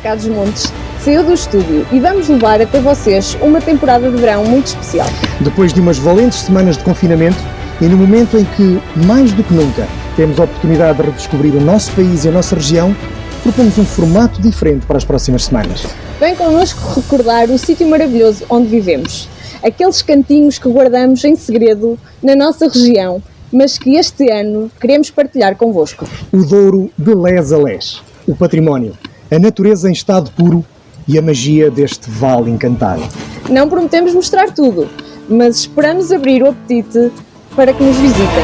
Cá dos Montes saiu do estúdio e vamos levar até vocês uma temporada de verão muito especial. Depois de umas valentes semanas de confinamento e no momento em que, mais do que nunca, temos a oportunidade de redescobrir o nosso país e a nossa região, propomos um formato diferente para as próximas semanas. Vem connosco recordar o sítio maravilhoso onde vivemos, aqueles cantinhos que guardamos em segredo na nossa região, mas que este ano queremos partilhar convosco. O Douro de les a les, o património, a natureza em estado puro e a magia deste vale encantado. Não prometemos mostrar tudo, mas esperamos abrir o apetite para que nos visitem.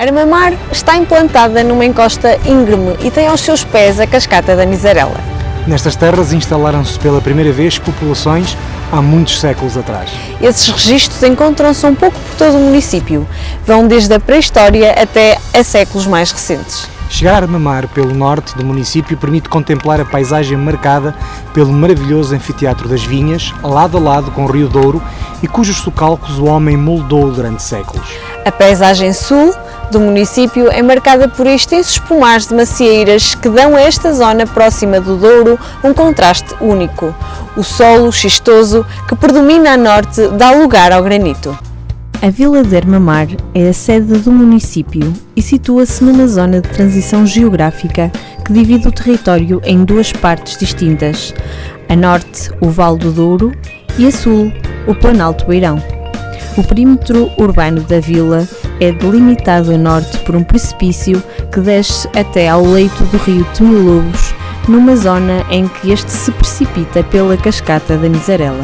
Armamar está implantada numa encosta íngreme e tem aos seus pés a cascata da Misarela. Nestas terras instalaram-se pela primeira vez populações há muitos séculos atrás. Esses registros encontram-se um pouco por todo o município, vão desde a pré-história até a séculos mais recentes. Chegar a Armamar pelo norte do município permite contemplar a paisagem marcada pelo maravilhoso anfiteatro das Vinhas, lado a lado com o Rio Douro e cujos socalcos o homem moldou durante séculos. A paisagem sul do município é marcada por extensos pomares de macieiras que dão a esta zona próxima do Douro um contraste único. O solo xistoso que predomina a norte dá lugar ao granito. A Vila de Armamar é a sede do município e situa-se numa zona de transição geográfica que divide o território em duas partes distintas. A norte, o Vale do Douro, e a sul, o Planalto Beirão. O perímetro urbano da vila é delimitado a norte por um precipício que desce até ao leito do rio Temilobos, numa zona em que este se precipita pela cascata da Misarela.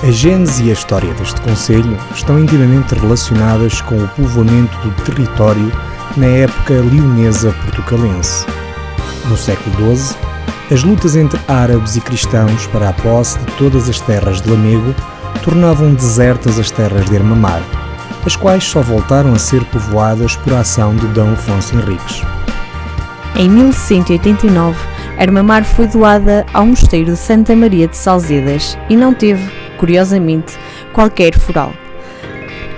A gênese e a história deste concelho estão intimamente relacionadas com o povoamento do território na época leonesa portucalense. No século XII, as lutas entre árabes e cristãos para a posse de todas as terras de Lamego tornavam desertas as terras de Armamar, as quais só voltaram a ser povoadas por ação de D. Afonso Henriques. Em 1189, Armamar foi doada ao mosteiro de Santa Maria de Salzedas e não teve, curiosamente, qualquer foral.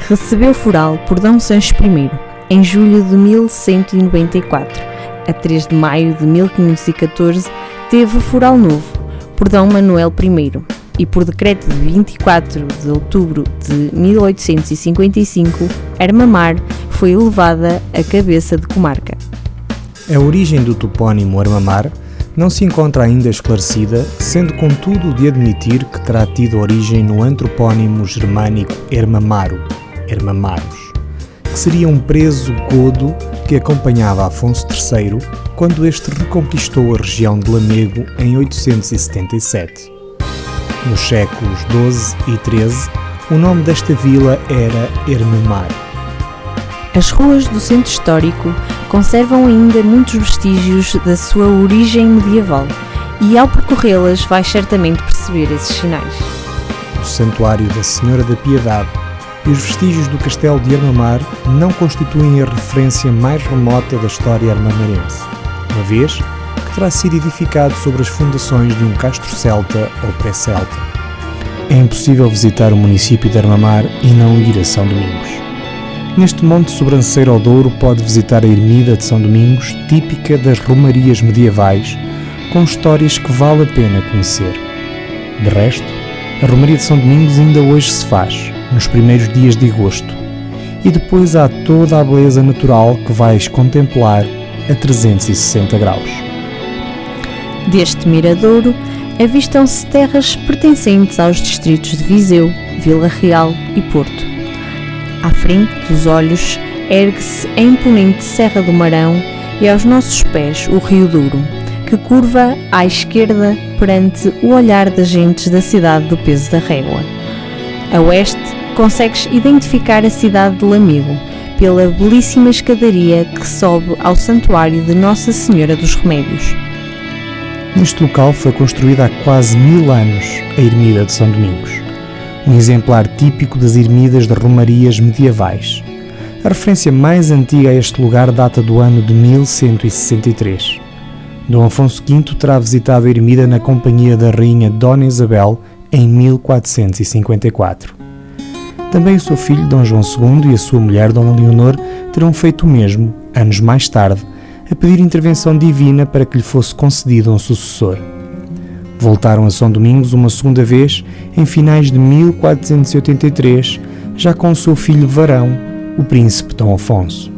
Recebeu foral por D. Sancho I, em julho de 1194. A 3 de maio de 1514, teve foral novo, por D. Manuel I, e por decreto de 24 de outubro de 1855, Armamar foi elevada a cabeça de comarca. A origem do topónimo Armamar não se encontra ainda esclarecida, sendo contudo de admitir que terá tido origem no antropónimo germânico Ermamaro, Ermamarus, que seria um preso godo que acompanhava Afonso III quando este reconquistou a região de Lamego em 877. Nos séculos XII e XIII, o nome desta vila era Ermamar. As ruas do centro histórico conservam ainda muitos vestígios da sua origem medieval e ao percorrê-las vais certamente perceber esses sinais. O Santuário da Senhora da Piedade e os vestígios do Castelo de Armamar não constituem a referência mais remota da história armamarense, uma vez que terá sido edificado sobre as fundações de um castro celta ou pré-celta. É impossível visitar o município de Armamar e não ir a São Domingos. Neste monte sobranceiro ao Douro pode visitar a ermida de São Domingos, típica das romarias medievais, com histórias que vale a pena conhecer. De resto, a romaria de São Domingos ainda hoje se faz, nos primeiros dias de agosto, e depois há toda a beleza natural que vais contemplar a 360 graus. Deste miradouro, avistam-se terras pertencentes aos distritos de Viseu, Vila Real e Porto. À frente dos olhos ergue-se a imponente Serra do Marão e aos nossos pés o Rio Douro, que curva à esquerda perante o olhar das gentes da cidade do Peso da Régua. A oeste consegues identificar a cidade de Lamego pela belíssima escadaria que sobe ao santuário de Nossa Senhora dos Remédios. Neste local foi construída há quase 1000 anos a ermida de São Domingos. um exemplar típico das ermidas de romarias medievais. A referência mais antiga a este lugar data do ano de 1163. Dom Afonso V terá visitado a ermida na companhia da rainha Dona Isabel em 1454. Também o seu filho Dom João II e a sua mulher Dona Leonor terão feito o mesmo, anos mais tarde, a pedir intervenção divina para que lhe fosse concedido um sucessor. Voltaram a São Domingos uma segunda vez, em finais de 1483, já com o seu filho varão, o príncipe Dom Afonso.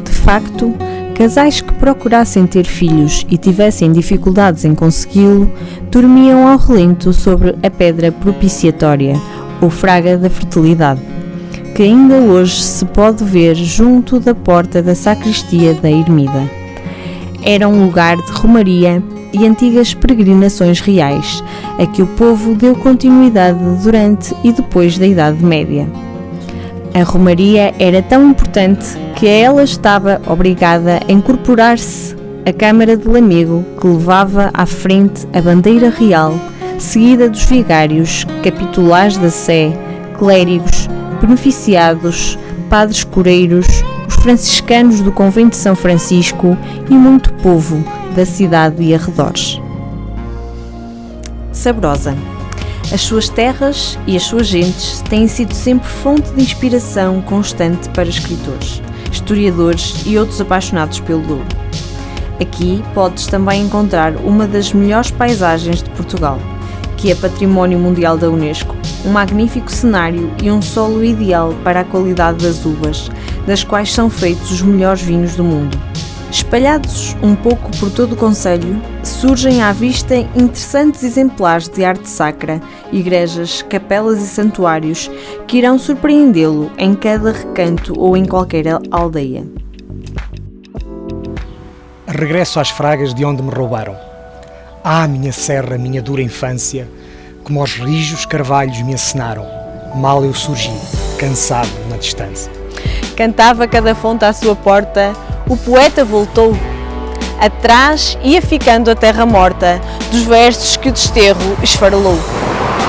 De facto, casais que procurassem ter filhos e tivessem dificuldades em consegui-lo, dormiam ao relento sobre a pedra propiciatória, ou fraga da fertilidade, que ainda hoje se pode ver junto da porta da sacristia da ermida. Era um lugar de romaria e antigas peregrinações reais, a que o povo deu continuidade durante e depois da Idade Média. A romaria era tão importante que a ela estava obrigada a incorporar-se a Câmara de Lamego, que levava à frente a bandeira real, seguida dos vigários, capitulares da Sé, clérigos, beneficiados, padres coreiros, os franciscanos do convento de São Francisco e muito povo da cidade e arredores. Sabrosa. As suas terras e as suas gentes têm sido sempre fonte de inspiração constante para escritores, historiadores e outros apaixonados pelo Douro. Aqui podes também encontrar uma das melhores paisagens de Portugal, que é Património Mundial da Unesco, um magnífico cenário e um solo ideal para a qualidade das uvas, das quais são feitos os melhores vinhos do mundo. Espalhados um pouco por todo o concelho, surgem à vista interessantes exemplares de arte sacra, igrejas, capelas e santuários que irão surpreendê-lo em cada recanto ou em qualquer aldeia. Regresso às fragas de onde me roubaram. Ah, minha serra, minha dura infância, como aos rijos carvalhos me acenaram. Mal eu surgi, cansado na distância. Cantava cada fonte à sua porta, o poeta voltou. Atrás ia ficando a terra morta, dos versos que o desterro esfarelou.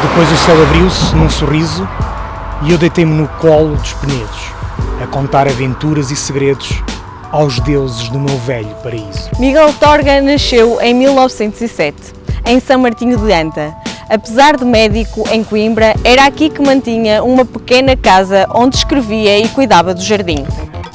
Depois o céu abriu-se num sorriso e eu deitei-me no colo dos penedos, a contar aventuras e segredos aos deuses do meu velho paraíso. Miguel Torga nasceu em 1907, em São Martinho de Anta. Apesar de médico em Coimbra, era aqui que mantinha uma pequena casa onde escrevia e cuidava do jardim.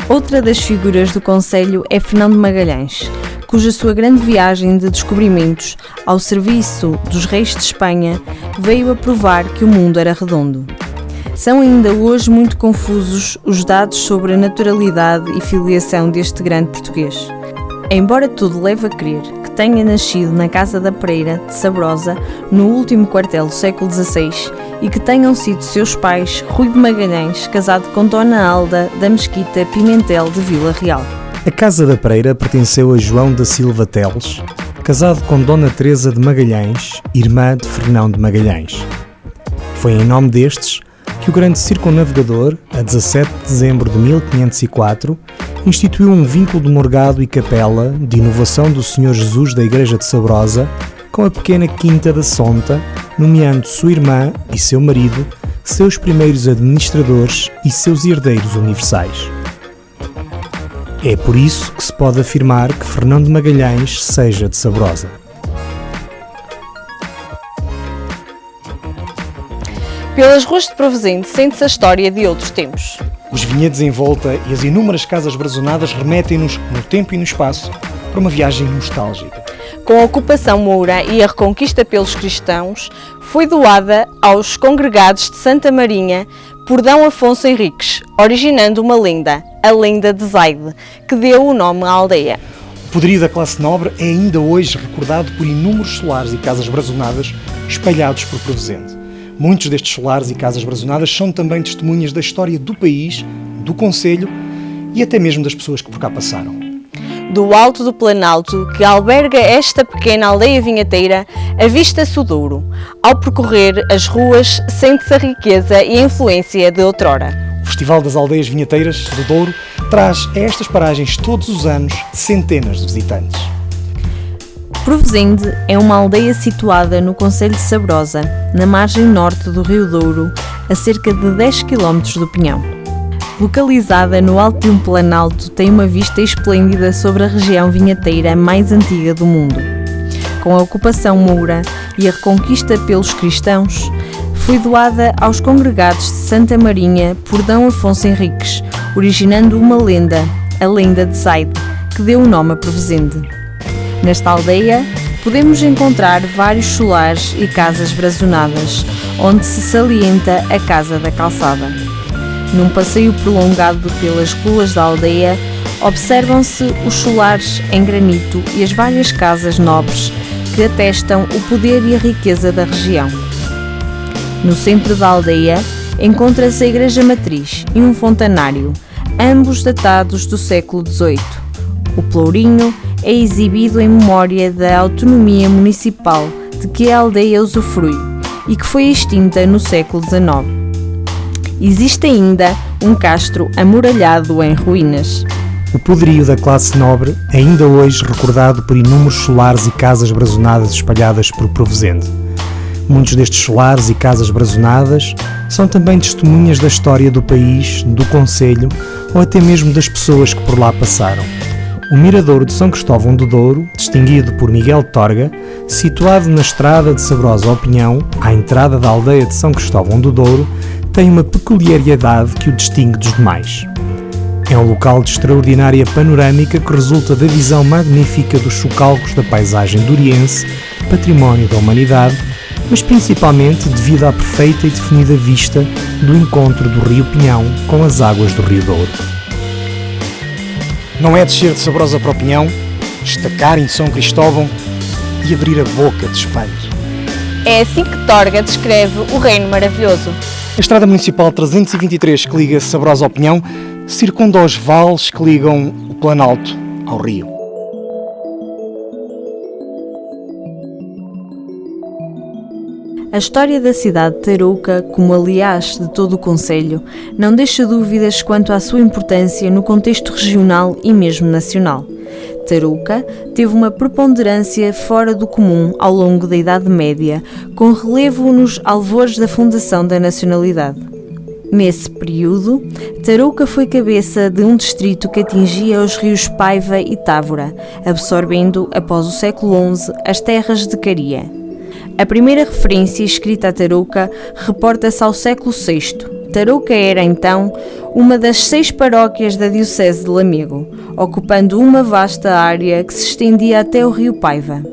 Outra das figuras do concelho é Fernão de Magalhães, cuja sua grande viagem de descobrimentos ao serviço dos reis de Espanha veio a provar que o mundo era redondo. São ainda hoje muito confusos os dados sobre a naturalidade e filiação deste grande português. Embora tudo leve a crer que tenha nascido na Casa da Pereira de Sabrosa, no último quartel do século XVI, e que tenham sido seus pais Rui de Magalhães, casado com Dona Alda da Mesquita Pimentel de Vila Real. A Casa da Pereira pertenceu a João da Silva Teles, casado com Dona Teresa de Magalhães, irmã de Fernão de Magalhães. Foi em nome destes que o grande circunnavegador, a 17 de dezembro de 1504, instituiu um vínculo de morgado e capela de inovação do Senhor Jesus da Igreja de Sabrosa com a pequena Quinta da Sonta, nomeando sua irmã e seu marido, seus primeiros administradores e seus herdeiros universais. É por isso que se pode afirmar que Fernão de Magalhães seja de Sabrosa. Pelas ruas de Provesende sente-se a história de outros tempos. Os vinhedos em volta e as inúmeras casas brazonadas remetem-nos, no tempo e no espaço, para uma viagem nostálgica. Com a ocupação moura e a reconquista pelos cristãos, foi doada aos congregados de Santa Marinha por D. Afonso Henriques, originando uma lenda, a lenda de Zaide, que deu o nome à aldeia. O poderio da classe nobre é ainda hoje recordado por inúmeros solares e casas brazonadas espalhados por Provesende. Muitos destes solares e casas brazonadas são também testemunhas da história do país, do concelho e até mesmo das pessoas que por cá passaram. Do alto do Planalto, que alberga esta pequena aldeia vinheteira, avista-se o Douro. Ao percorrer as ruas, sente-se a riqueza e a influência de outrora. O Festival das Aldeias Vinheteiras do Douro traz a estas paragens todos os anos centenas de visitantes. Provesende é uma aldeia situada no concelho de Sabrosa, na margem norte do Rio Douro, a cerca de 10 km do Pinhão. Localizada no alto de um planalto, tem uma vista esplêndida sobre a região vinheteira mais antiga do mundo. Com a ocupação moura e a reconquista pelos cristãos, foi doada aos congregados de Santa Marinha por D. Afonso Henriques, originando uma lenda, a lenda de Zaide, que deu o nome a Provesende. Nesta aldeia, podemos encontrar vários solares e casas brazonadas, onde se salienta a Casa da Calçada. Num passeio prolongado pelas ruas da aldeia, observam-se os solares em granito e as várias casas nobres que atestam o poder e a riqueza da região. No centro da aldeia, encontra-se a Igreja Matriz e um fontanário, ambos datados do século XVIII. O Plourinho é exibido em memória da autonomia municipal de que a aldeia usufrui e que foi extinta no século XIX. Existe ainda um castro amuralhado em ruínas. O poderio da classe nobre, ainda hoje recordado por inúmeros solares e casas brazonadas espalhadas por Provesende. Muitos destes solares e casas brazonadas são também testemunhas da história do país, do concelho ou até mesmo das pessoas que por lá passaram. O Miradouro de São Cristóvão do Douro, distinguido por Miguel de Torga, situado na estrada de Sabrosa ao Pinhão, à entrada da aldeia de São Cristóvão do Douro, tem uma peculiaridade que o distingue dos demais. É um local de extraordinária panorâmica que resulta da visão magnífica dos chocalcos da paisagem douriense, património da humanidade, mas principalmente devido à perfeita e definida vista do encontro do Rio Pinhão com as águas do Rio Douro. Não é descer de Sabrosa para o Pinhão, estacar em São Cristóvão e abrir a boca de espanto. É assim que Torga descreve o Reino Maravilhoso. A Estrada Municipal 323, que liga Sabrosa ao Pinhão, circunda os vales que ligam o Planalto ao rio. A história da cidade de Tarouca, como aliás de todo o concelho, não deixa dúvidas quanto à sua importância no contexto regional e mesmo nacional. Tarouca teve uma preponderância fora do comum ao longo da Idade Média, com relevo nos alvores da fundação da nacionalidade. Nesse período, Tarouca foi cabeça de um distrito que atingia os rios Paiva e Távora, absorvendo, após o século XI, as terras de Caria. A primeira referência escrita a Tarouca reporta-se ao século VI. Tarouca era, então, uma das 6 paróquias da diocese de Lamego, ocupando uma vasta área que se estendia até o rio Paiva.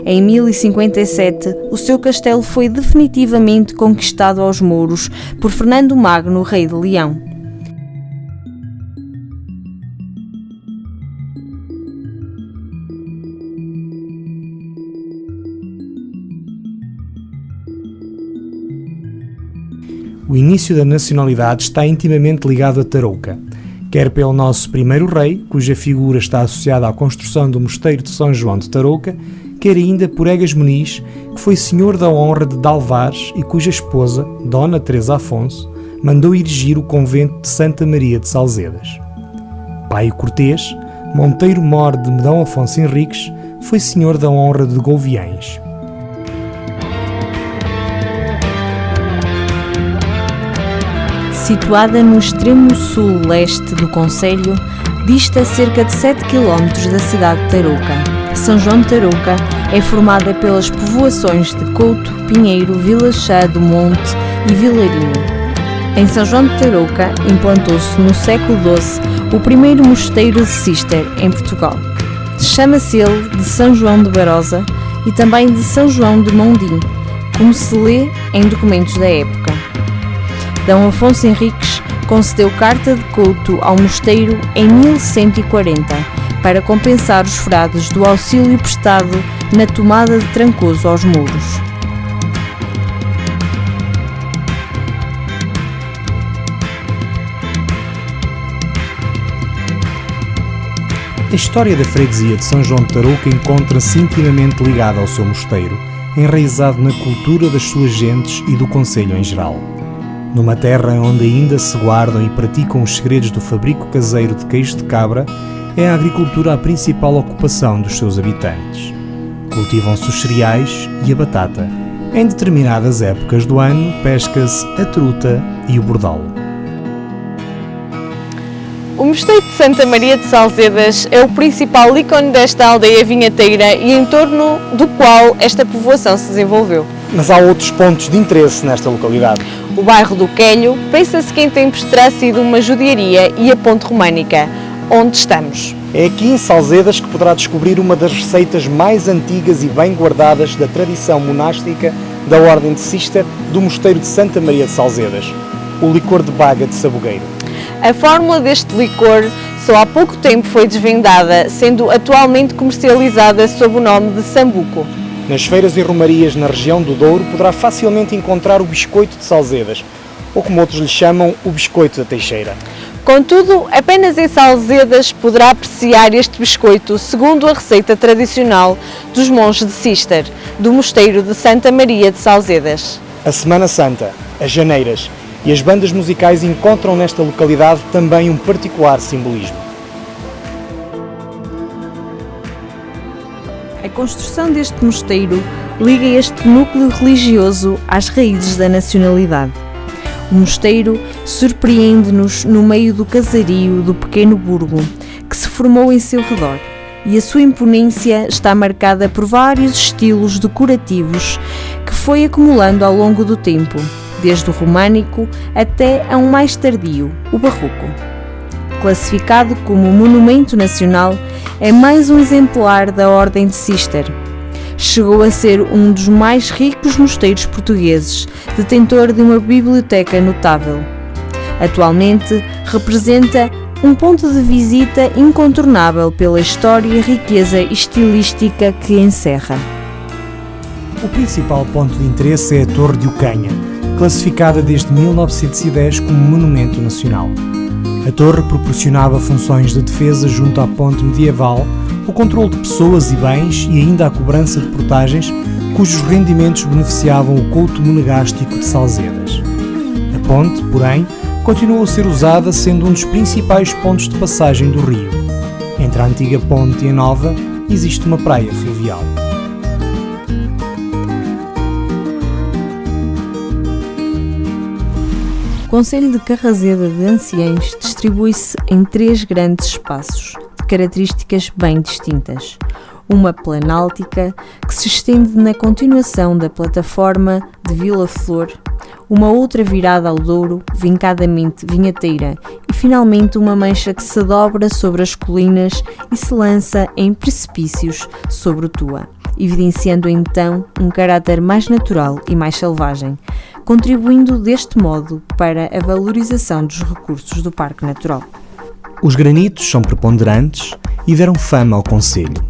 Em 1057, o seu castelo foi definitivamente conquistado aos mouros por Fernando Magno, rei de Leão. O início da nacionalidade está intimamente ligado a Tarouca, quer pelo nosso primeiro rei, cuja figura está associada à construção do mosteiro de São João de Tarouca, quer ainda por Egas Muniz, que foi senhor da honra de Dalvares e cuja esposa, Dona Teresa Afonso, mandou erigir o convento de Santa Maria de Salzedas. Paio Cortês, Monteiro-Mor de D. Afonso Henriques, foi senhor da honra de Gouviães. Situada no extremo sul-leste do concelho, dista cerca de 7 km da cidade de Tarouca. São João de Tarouca é formada pelas povoações de Couto, Pinheiro, Vila Chá do Monte e Vilarinho. Em São João de Tarouca implantou-se no século XII o primeiro mosteiro de Cister em Portugal. Chama-se ele de São João de Barosa e também de São João de Mondim, como se lê em documentos da época. D. Afonso Henriques concedeu carta de couto ao mosteiro em 1140 para compensar os frades do auxílio prestado na tomada de Trancoso aos mouros. A história da freguesia de São João de Tarouca encontra-se intimamente ligada ao seu mosteiro, enraizado na cultura das suas gentes e do concelho em geral. Numa terra onde ainda se guardam e praticam os segredos do fabrico caseiro de queijo de cabra, é a agricultura a principal ocupação dos seus habitantes. cultivam-se os cereais e a batata. Em determinadas épocas do ano, pesca-se a truta e o bordalo. O Mosteiro de Santa Maria de Salzedas é o principal ícone desta aldeia vinheteira e em torno do qual esta povoação se desenvolveu. Mas há outros pontos de interesse nesta localidade. O bairro do Quelho, pensa-se que em tempos terá sido uma judiaria e a ponte românica, onde estamos. É aqui em Salzedas que poderá descobrir uma das receitas mais antigas e bem guardadas da tradição monástica da Ordem de Cister do Mosteiro de Santa Maria de Salzedas, o licor de baga de sabugueiro. A fórmula deste licor só há pouco tempo foi desvendada, sendo atualmente comercializada sob o nome de sambuco. Nas feiras e romarias na região do Douro poderá facilmente encontrar o biscoito de Salzedas, ou como outros lhe chamam, o biscoito da Teixeira. Contudo, apenas em Salzedas poderá apreciar este biscoito segundo a receita tradicional dos monges de Cister, do Mosteiro de Santa Maria de Salzedas. A Semana Santa, as janeiras e as bandas musicais encontram nesta localidade também um particular simbolismo. A construção deste mosteiro liga este núcleo religioso às raízes da nacionalidade. O mosteiro surpreende-nos no meio do casario do pequeno burgo que se formou em seu redor, e a sua imponência está marcada por vários estilos decorativos que foi acumulando ao longo do tempo, desde o românico até a um mais tardio, o barroco. Classificado como Monumento Nacional, é mais um exemplar da Ordem de Cister. Chegou a ser um dos mais ricos mosteiros portugueses, detentor de uma biblioteca notável. Atualmente, representa um ponto de visita incontornável pela história e riqueza estilística que encerra. O principal ponto de interesse é a Torre de Ocanha, classificada desde 1910 como Monumento Nacional. A torre proporcionava funções de defesa junto à ponte medieval, o controle de pessoas e bens e ainda a cobrança de portagens, cujos rendimentos beneficiavam o culto monegástico de Salzedas. A ponte, porém, continuou a ser usada, sendo um dos principais pontos de passagem do rio. Entre a antiga ponte e a nova, existe uma praia fluvial. O Concelho de Carrazeda de Anciães distribui-se em 3 grandes espaços, de características bem distintas. Uma planáltica, que se estende na continuação da plataforma de Vila Flor, uma outra virada ao Douro, vincadamente vinheteira, e finalmente uma mancha que se dobra sobre as colinas e se lança em precipícios sobre o Tua, evidenciando então um caráter mais natural e mais selvagem, contribuindo deste modo para a valorização dos recursos do Parque Natural. Os granitos são preponderantes e deram fama ao concelho.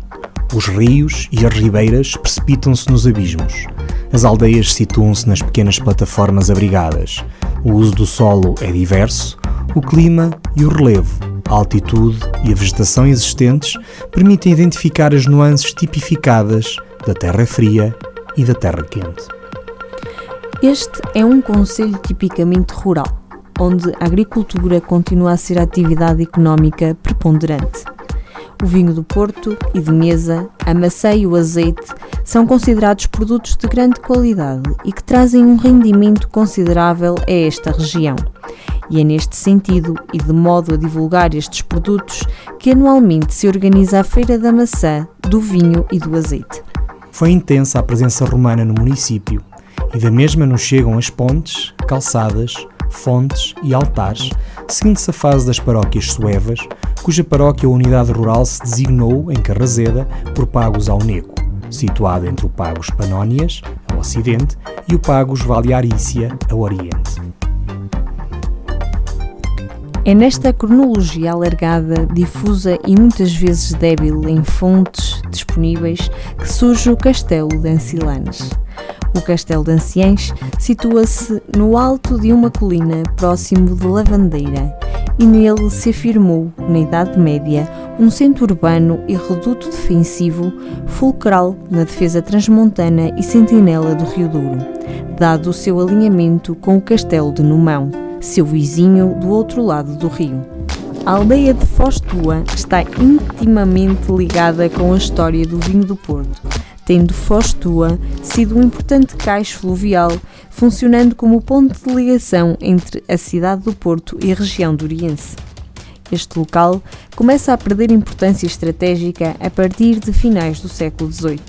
Os rios e as ribeiras precipitam-se nos abismos. As aldeias situam-se nas pequenas plataformas abrigadas. O uso do solo é diverso, o clima e o relevo, a altitude e a vegetação existentes permitem identificar as nuances tipificadas da terra fria e da terra quente. Este é um concelho tipicamente rural, onde a agricultura continua a ser a atividade económica preponderante. O vinho do Porto e de mesa, a maçã e o azeite são considerados produtos de grande qualidade e que trazem um rendimento considerável a esta região. E é neste sentido e de modo a divulgar estes produtos que anualmente se organiza a Feira da Maçã, do Vinho e do Azeite. Foi intensa a presença romana no município e da mesma nos chegam as pontes, calçadas, fontes e altares, seguindo-se a fase das paróquias suevas, cuja paróquia ou unidade rural se designou, em Carrazeda, por Pagos ao Neco, situado entre o Pagos Panónias, ao ocidente, e o Pagos Valiarícia, ao oriente. É nesta cronologia alargada, difusa e muitas vezes débil em fontes disponíveis que surge o Castelo de Ancilanes. O Castelo de Anciães situa-se no alto de uma colina próximo de Lavandeira e nele se afirmou, na Idade Média, um centro urbano e reduto defensivo fulcral na defesa transmontana e sentinela do Rio Douro, dado o seu alinhamento com o Castelo de Numão, seu vizinho do outro lado do rio. A aldeia de Foz Tua está intimamente ligada com a história do vinho do Porto, tendo Foz Tua sido um importante cais fluvial, funcionando como ponto de ligação entre a cidade do Porto e a região doriense. Este local começa a perder importância estratégica a partir de finais do século XVIII,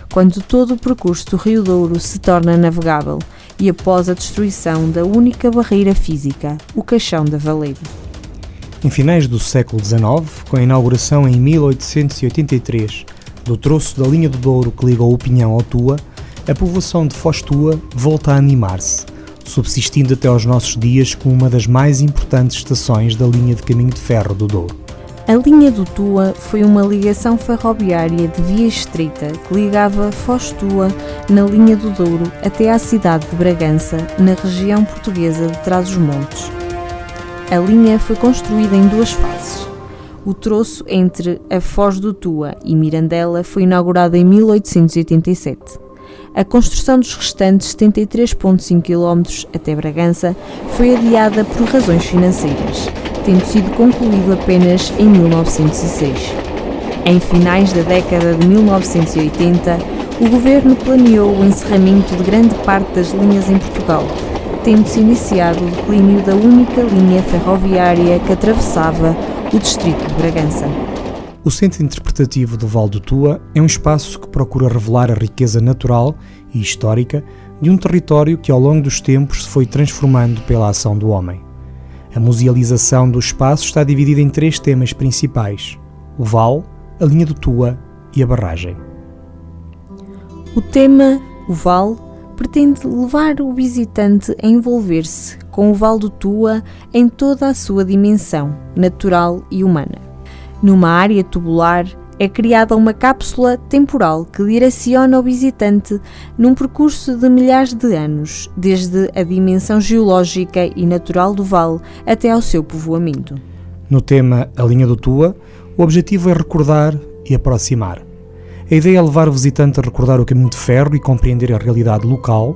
quando todo o percurso do Rio Douro se torna navegável e após a destruição da única barreira física, o Caixão da Valeira. Em finais do século XIX, com a inauguração em 1883 do troço da linha do Douro que liga o Pinhão ao Tua, a povoação de Foz Tua volta a animar-se, subsistindo até aos nossos dias como uma das mais importantes estações da linha de caminho de ferro do Douro. A linha do Tua foi uma ligação ferroviária de via estreita que ligava Foz Tua na linha do Douro até à cidade de Bragança, na região portuguesa de Trás-os-Montes. A linha foi construída em duas fases. O troço entre a Foz do Tua e Mirandela foi inaugurado em 1887. A construção dos restantes 73,5 km até Bragança foi adiada por razões financeiras, tendo sido concluído apenas em 1906. Em finais da década de 1980, o governo planeou o encerramento de grande parte das linhas em Portugal, tendo-se iniciado o declínio da única linha ferroviária que atravessava o distrito de Bragança. O Centro Interpretativo do Vale do Tua é um espaço que procura revelar a riqueza natural e histórica de um território que ao longo dos tempos se foi transformando pela ação do homem. A musealização do espaço está dividida em 3 temas principais: o vale, a linha do Tua e a barragem. O tema, o vale, pretende levar o visitante a envolver-se com o Vale do Tua em toda a sua dimensão, natural e humana. Numa área tubular, é criada uma cápsula temporal que direciona o visitante num percurso de milhares de anos, desde a dimensão geológica e natural do vale até ao seu povoamento. No tema A Linha do Tua, o objetivo é recordar e aproximar. A ideia é levar o visitante a recordar o caminho de ferro e compreender a realidade local,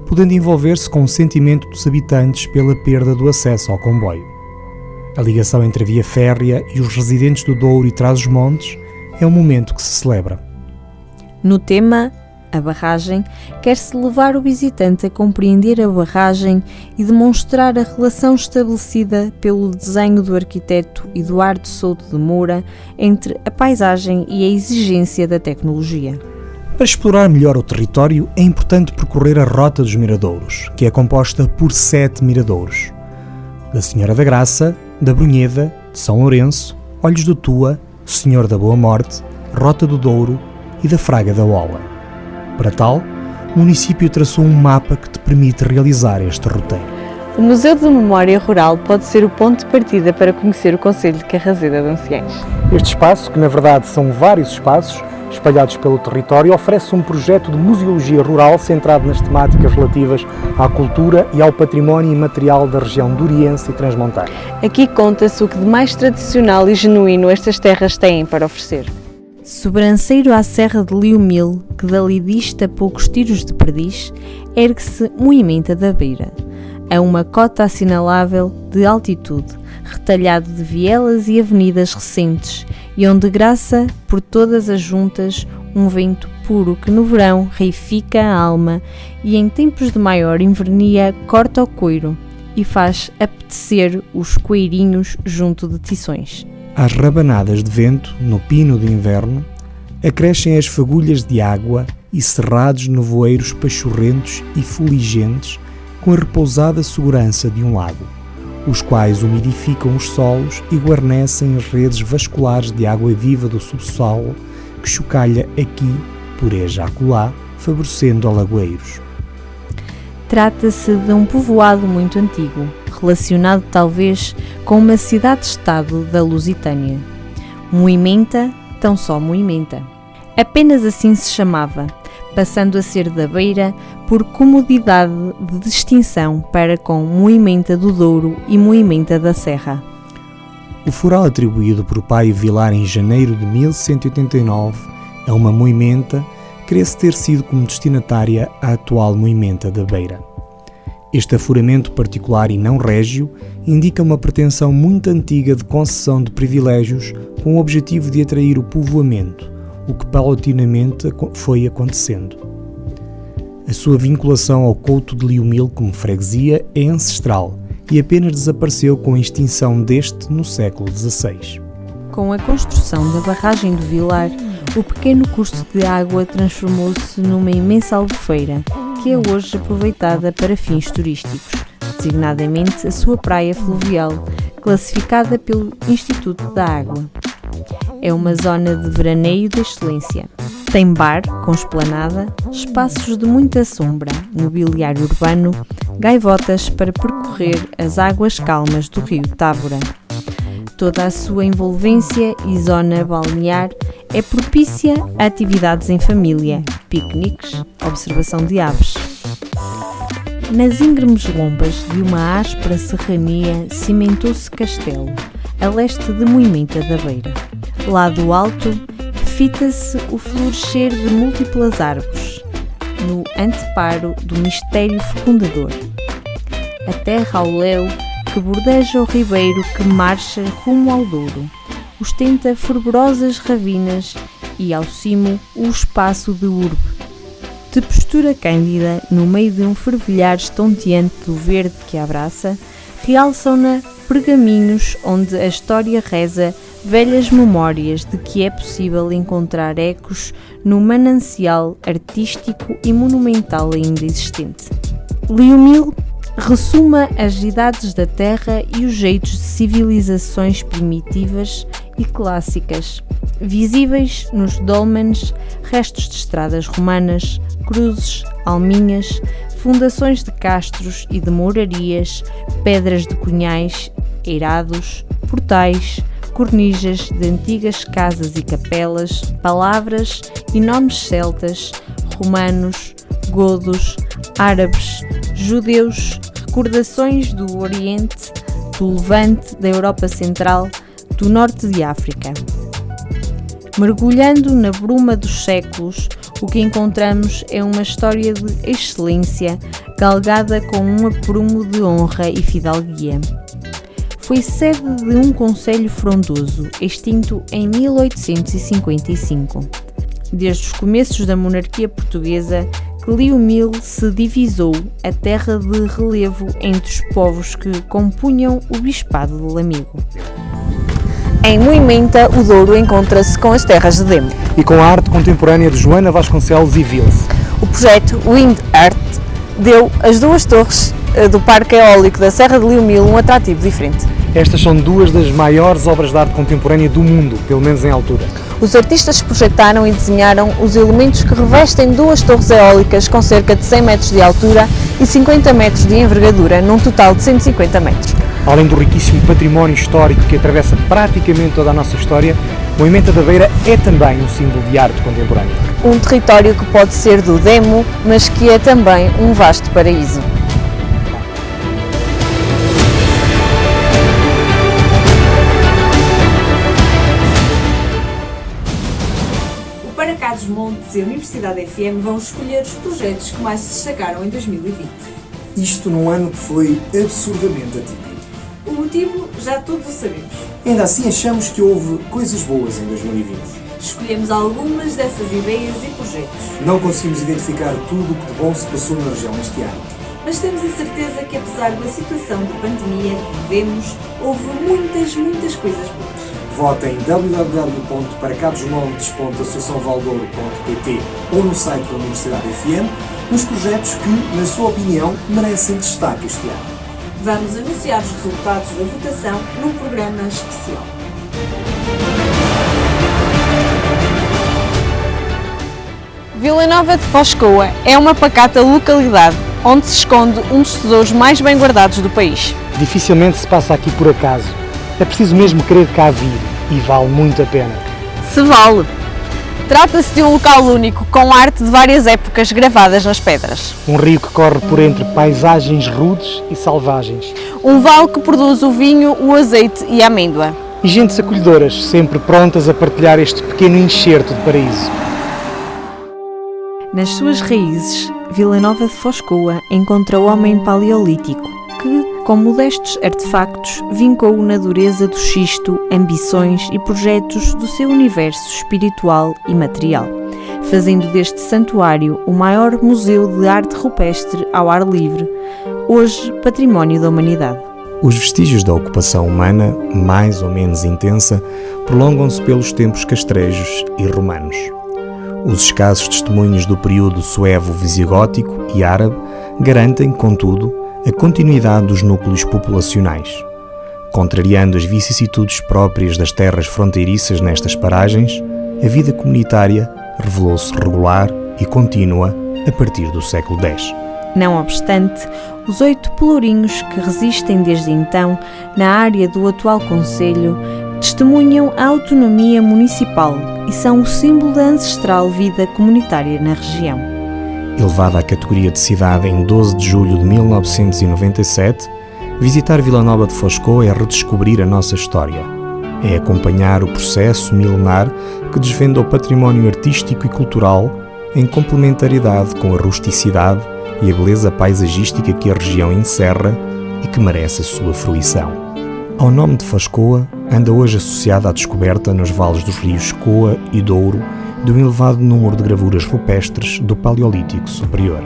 podendo envolver-se com o sentimento dos habitantes pela perda do acesso ao comboio. A ligação entre a via férrea e os residentes do Douro e Trás-os-Montes é um momento que se celebra. No tema, a barragem, quer-se levar o visitante a compreender a barragem e demonstrar a relação estabelecida pelo desenho do arquiteto Eduardo Souto de Moura entre a paisagem e a exigência da tecnologia. Para explorar melhor o território, é importante percorrer a Rota dos Miradouros, que é composta por 7 miradouros: da Senhora da Graça, da Brunheda, de São Lourenço, Olhos do Tua, Senhor da Boa Morte, Rota do Douro e da Fraga da Ola. Para tal, o município traçou um mapa que te permite realizar este roteiro. O Museu de Memória Rural pode ser o ponto de partida para conhecer o concelho de Carraseda de Anciães. Este espaço, que na verdade são vários espaços espalhados pelo território, oferece um projeto de museologia rural centrado nas temáticas relativas à cultura e ao património imaterial da região doriense e transmontana. Aqui conta-se o que de mais tradicional e genuíno estas terras têm para oferecer. Sobranceiro à Serra de Liumil, que dali dista poucos tiros de perdiz, ergue-se Moimenta da Beira, a uma cota assinalável de altitude, retalhado de vielas e avenidas recentes, e onde graça por todas as juntas um vento puro que no verão reifica a alma e em tempos de maior invernia corta o coiro e faz apetecer os coeirinhos junto de tições. Às rabanadas de vento, no pino de inverno, acrescem as fagulhas de água e cerrados nevoeiros pachorrentos e fuligentes com a repousada segurança de um lago, os quais umidificam os solos e guarnecem as redes vasculares de água viva do subsolo que chocalha aqui, pureja acolá, favorecendo alagoeiros. Trata-se de um povoado muito antigo, relacionado talvez com uma cidade-estado da Lusitânia. Moimenta, tão só Moimenta. Apenas assim se chamava, passando a ser da Beira por comodidade de distinção para com Moimenta do Douro e Moimenta da Serra. O foral atribuído por Paio Vilar em janeiro de 1189 a uma moimenta crê-se ter sido como destinatária a atual Moimenta da Beira. Este afuramento particular e não régio indica uma pretensão muito antiga de concessão de privilégios com o objetivo de atrair o povoamento, o que paulatinamente foi acontecendo. A sua vinculação ao couto de Liumil como freguesia é ancestral e apenas desapareceu com a extinção deste no século XVI. Com a construção da barragem do Vilar, o pequeno curso de água transformou-se numa imensa albufeira, que é hoje aproveitada para fins turísticos, designadamente a sua praia fluvial, classificada pelo Instituto da Água. É uma zona de veraneio de excelência. Tem bar com esplanada, espaços de muita sombra, mobiliário urbano, gaivotas para percorrer as águas calmas do rio Távora. Toda a sua envolvência e zona balnear é propícia a atividades em família, piqueniques, observação de aves. Nas íngremes lombas de uma áspera serrania cimentou-se Castelo, a leste de Moimenta da Beira. Lá do alto, fita-se o florescer de múltiplas árvores, no anteparo do mistério fecundador. A terra ao léu, que bordeja o ribeiro que marcha rumo ao Douro, ostenta fervorosas ravinas e, ao cimo, o espaço de urbe. De postura cândida, no meio de um fervilhar estonteante do verde que a abraça, realçam-na pergaminhos onde a história reza velhas memórias de que é possível encontrar ecos no manancial artístico e monumental ainda existente. Liumil ressuma as idades da terra e os jeitos de civilizações primitivas e clássicas, visíveis nos dólmenes, restos de estradas romanas, cruzes, alminhas, fundações de castros e de mourarias, pedras de cunhais, eirados, portais, cornijas de antigas casas e capelas, palavras e nomes celtas, romanos, godos, árabes, judeus, recordações do Oriente, do Levante, da Europa Central, do Norte de África. Mergulhando na bruma dos séculos, o que encontramos é uma história de excelência galgada com um aprumo de honra e fidalguia. Foi sede de um concelho frondoso, extinto em 1855. Desde os começos da monarquia portuguesa, que Liumil se divisou a terra de relevo entre os povos que compunham o Bispado de Lamego. Em Moimenta, o Douro encontra-se com as terras de Demo. E com a arte contemporânea de Joana Vasconcelos e Vils. O projeto Wind Art deu às duas torres do Parque Eólico da Serra de Liumil um atrativo diferente. Estas são duas das maiores obras de arte contemporânea do mundo, pelo menos em altura. Os artistas projetaram e desenharam os elementos que revestem duas torres eólicas com cerca de 100 metros de altura e 50 metros de envergadura, num total de 150 metros. Além do riquíssimo património histórico que atravessa praticamente toda a nossa história, Moimenta da Beira é também um símbolo de arte contemporânea. Um território que pode ser do Demo, mas que é também um vasto paraíso. Para Carlos Montes e a Universidade FM vão escolher os projetos que mais se destacaram em 2020. Isto num ano que foi absurdamente atípico. O motivo já todos o sabemos. Ainda assim achamos que houve coisas boas em 2020. Escolhemos algumas dessas ideias e projetos. Não conseguimos identificar tudo o que de bom se passou na região este ano. Mas temos a certeza que apesar da situação de pandemia que vivemos, houve muitas coisas boas. Vote em www.paracadosmontes.associaçãovaldouro.pt ou no site da Universidade FM nos projetos que, na sua opinião, merecem destaque este ano. Vamos anunciar os resultados da votação num programa especial. Vila Nova de Foscoa é uma pacata localidade onde se esconde um dos tesouros mais bem guardados do país. Dificilmente se passa aqui por acaso. É preciso mesmo querer cá vir e vale muito a pena. Se vale! Trata-se de um local único com arte de várias épocas gravadas nas pedras. Um rio que corre por entre paisagens rudes e selvagens. Um vale que produz o vinho, o azeite e a amêndoa. E gentes acolhedoras, sempre prontas a partilhar este pequeno enxerto de paraíso. Nas suas raízes, Vila Nova de Foscoa encontra o homem paleolítico, que, com modestos artefactos, vincou na dureza do xisto ambições e projetos do seu universo espiritual e material, fazendo deste santuário o maior museu de arte rupestre ao ar livre, hoje património da humanidade. Os vestígios da ocupação humana, mais ou menos intensa, prolongam-se pelos tempos castrejos e romanos. Os escassos testemunhos do período suevo-visigótico e árabe garantem, contudo, a continuidade dos núcleos populacionais. Contrariando as vicissitudes próprias das terras fronteiriças nestas paragens, a vida comunitária revelou-se regular e contínua a partir do século X. Não obstante, os 8 pelourinhos que resistem desde então na área do atual concelho testemunham a autonomia municipal e são o símbolo da ancestral vida comunitária na região. Elevada à categoria de cidade em 12 de julho de 1997, visitar Vila Nova de Foscoa é redescobrir a nossa história. É acompanhar o processo milenar que desvenda o património artístico e cultural em complementariedade com a rusticidade e a beleza paisagística que a região encerra e que merece a sua fruição. Ao nome de Foscoa anda hoje associada à descoberta nos vales dos rios Coa e Douro de um elevado número de gravuras rupestres do Paleolítico Superior.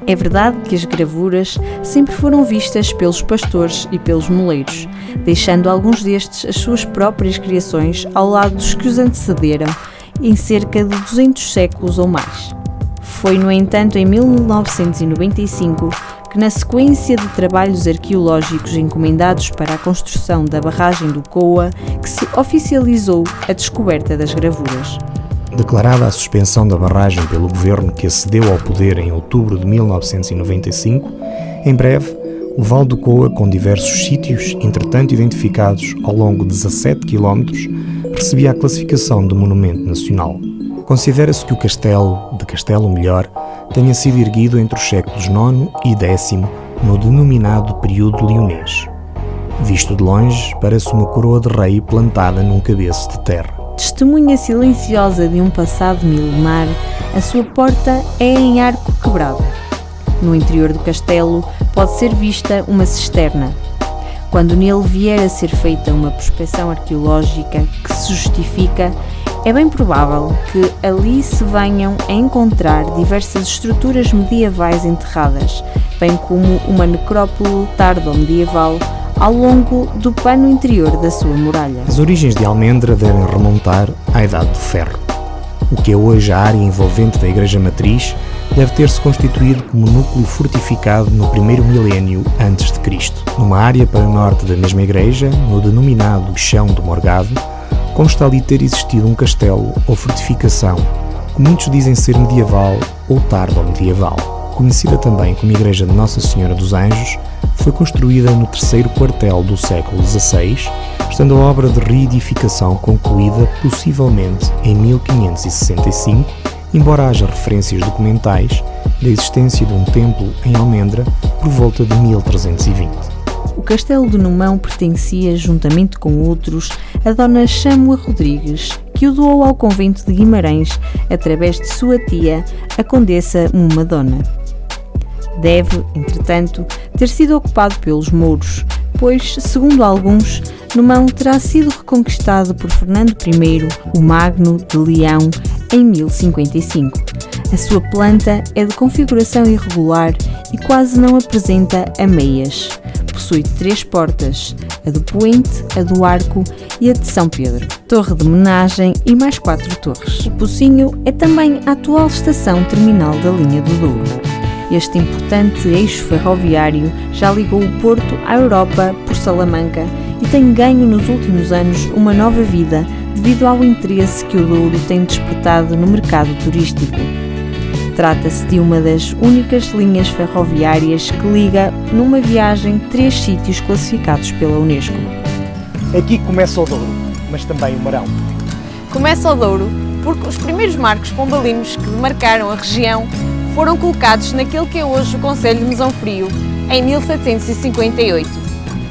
É verdade que as gravuras sempre foram vistas pelos pastores e pelos moleiros, deixando alguns destes as suas próprias criações ao lado dos que os antecederam em cerca de 200 séculos ou mais. Foi, no entanto, em 1995 que, na sequência de trabalhos arqueológicos encomendados para a construção da barragem do Coa, que se oficializou a descoberta das gravuras. Declarada a suspensão da barragem pelo governo que acedeu ao poder em outubro de 1995, em breve, o Vale do Coa, com diversos sítios, entretanto identificados ao longo de 17 km, recebia a classificação de Monumento Nacional. Considera-se que o castelo, de Castelo Melhor, tenha sido erguido entre os séculos IX e X, no denominado período leonês. Visto de longe, parece uma coroa de rei plantada num cabeço de terra. Testemunha silenciosa de um passado milenar, a sua porta é em arco quebrado. No interior do castelo pode ser vista uma cisterna. Quando nele vier a ser feita uma prospecção arqueológica que se justifica, é bem provável que ali se venham a encontrar diversas estruturas medievais enterradas, bem como uma necrópole tardo-medieval ao longo do pano interior da sua muralha. As origens de Almendra devem remontar à Idade do Ferro. O que é hoje a área envolvente da Igreja Matriz deve ter-se constituído como núcleo fortificado no primeiro milénio antes de Cristo. Numa área para norte da mesma igreja, no denominado Chão do Morgado, consta ali ter existido um castelo ou fortificação, que muitos dizem ser medieval ou tardo-medieval. Conhecida também como Igreja de Nossa Senhora dos Anjos, foi construída no terceiro quartel do século XVI, estando a obra de reedificação concluída possivelmente em 1565, embora haja referências documentais da existência de um templo em Almendra por volta de 1320. O Castelo de Numão pertencia, juntamente com outros, a Dona Châmua Rodrigues, que o doou ao convento de Guimarães através de sua tia, a Condessa Madonna. Deve, entretanto, ter sido ocupado pelos mouros, pois, segundo alguns, Numão terá sido reconquistado por Fernando I, o Magno de Leão, em 1055. A sua planta é de configuração irregular e quase não apresenta ameias. Possui 3 portas, a do Poente, a do Arco e a de São Pedro, torre de homenagem e mais 4 torres. O Pocinho é também a atual estação terminal da linha do Douro. Este importante eixo ferroviário já ligou o Porto à Europa por Salamanca e tem ganho nos últimos anos uma nova vida devido ao interesse que o Douro tem despertado no mercado turístico. Trata-se de uma das únicas linhas ferroviárias que liga numa viagem 3 sítios classificados pela Unesco. Aqui começa o Douro, mas também o Marão. Começa o Douro porque os primeiros marcos pombalinos que demarcaram a região foram colocados naquele que é hoje o concelho de Mesão Frio, em 1758.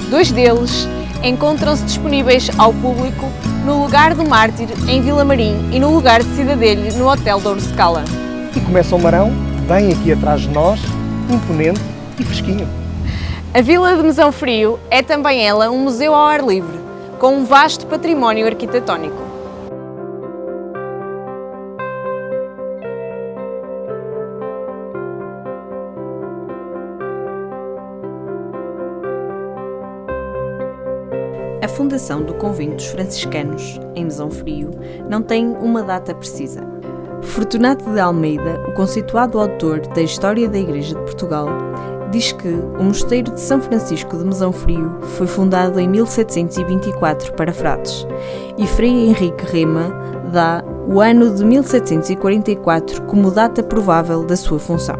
2 deles encontram-se disponíveis ao público no Lugar do Mártir, em Vila Marim, e no Lugar de Cidadelho, no Hotel Douro Scala. E começa o Marão, bem aqui atrás de nós, imponente e fresquinho. A Vila de Mesão Frio é também ela um museu ao ar livre, com um vasto património arquitetónico. A fundação do Convento dos Franciscanos, em Mesão Frio, não tem uma data precisa. Fortunato de Almeida, o conceituado autor da História da Igreja de Portugal, diz que o Mosteiro de São Francisco de Mesão Frio foi fundado em 1724 para frades, e Frei Henrique Rema dá o ano de 1744 como data provável da sua função.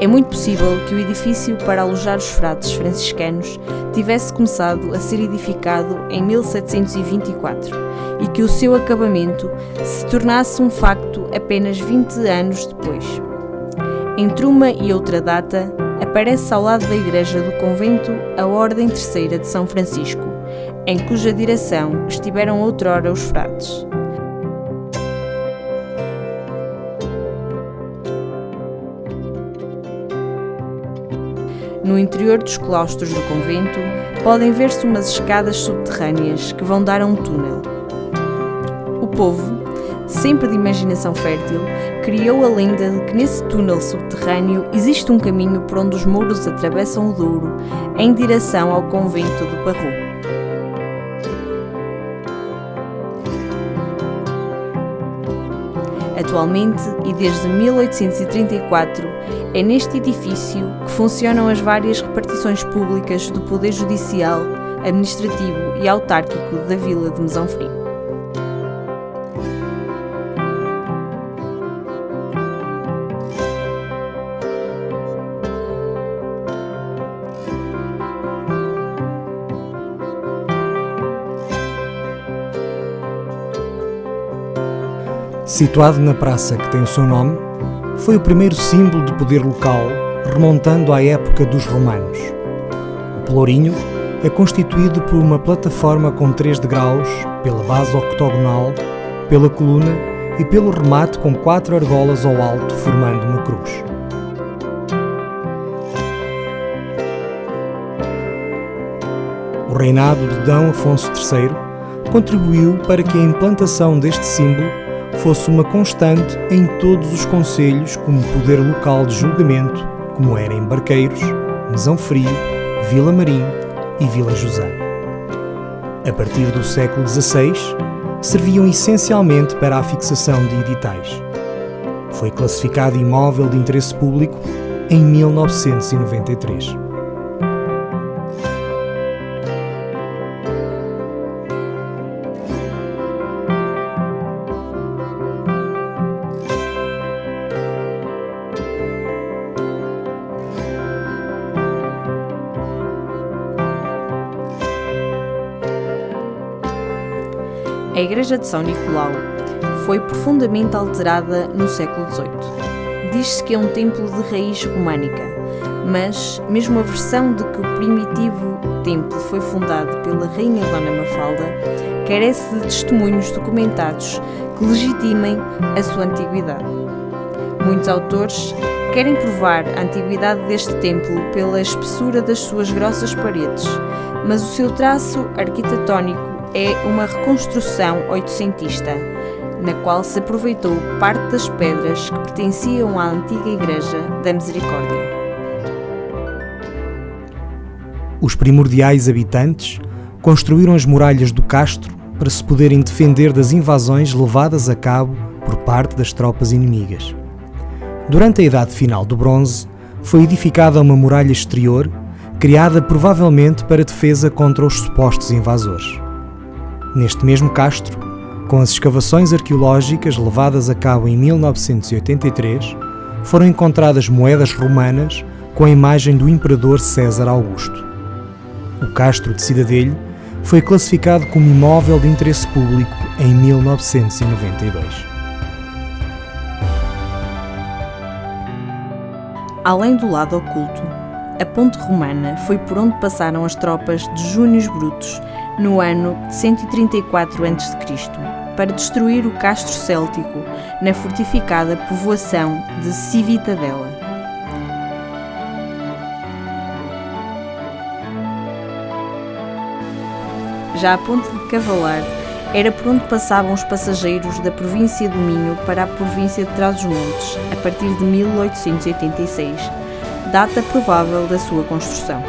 É muito possível que o edifício para alojar os frades franciscanos tivesse começado a ser edificado em 1724 e que o seu acabamento se tornasse um facto apenas 20 anos depois. Entre uma e outra data, aparece ao lado da igreja do convento a Ordem Terceira de São Francisco, em cuja direção estiveram outrora os frades. No interior dos claustros do convento, podem ver-se umas escadas subterrâneas que vão dar a um túnel. O povo, sempre de imaginação fértil, criou a lenda de que nesse túnel subterrâneo existe um caminho por onde os mouros atravessam o Douro em direção ao convento do Parru. Atualmente, e desde 1834, é neste edifício que funcionam as várias repartições públicas do Poder Judicial, Administrativo e Autárquico da Vila de Mesão Frio. Situado na praça que tem o seu nome, foi o primeiro símbolo de poder local, remontando à época dos romanos. O pelourinho é constituído por uma plataforma com 3 degraus, pela base octogonal, pela coluna e pelo remate com 4 argolas ao alto, formando uma cruz. O reinado de D. Afonso III contribuiu para que a implantação deste símbolo fosse uma constante em todos os concelhos como poder local de julgamento, como era em Barqueiros, Mesão Frio, Vila Marim e Vila José. A partir do século XVI, serviam essencialmente para a fixação de editais. Foi classificado imóvel de interesse público em 1993. A Igreja de São Nicolau foi profundamente alterada no século XVIII. Diz-se que é um templo de raiz românica, mas mesmo a versão de que o primitivo templo foi fundado pela Rainha Dona Mafalda carece de testemunhos documentados que legitimem a sua antiguidade. Muitos autores querem provar a antiguidade deste templo pela espessura das suas grossas paredes, mas o seu traço arquitetónico é uma reconstrução oitocentista, na qual se aproveitou parte das pedras que pertenciam à antiga Igreja da Misericórdia. Os primordiais habitantes construíram as muralhas do castro para se poderem defender das invasões levadas a cabo por parte das tropas inimigas. Durante a Idade Final do Bronze, foi edificada uma muralha exterior, criada provavelmente para defesa contra os supostos invasores. Neste mesmo castro, com as escavações arqueológicas levadas a cabo em 1983, foram encontradas moedas romanas com a imagem do imperador César Augusto. O castro de Cidadelho foi classificado como imóvel de interesse público em 1992. Além do lado oculto, a ponte romana foi por onde passaram as tropas de Június Brutus no ano 134 a.C., para destruir o castro céltico na fortificada povoação de Civitadela. Já a ponte de Cavalar era por onde passavam os passageiros da província do Minho para a província de Trás-os-Montes, a partir de 1886, data provável da sua construção.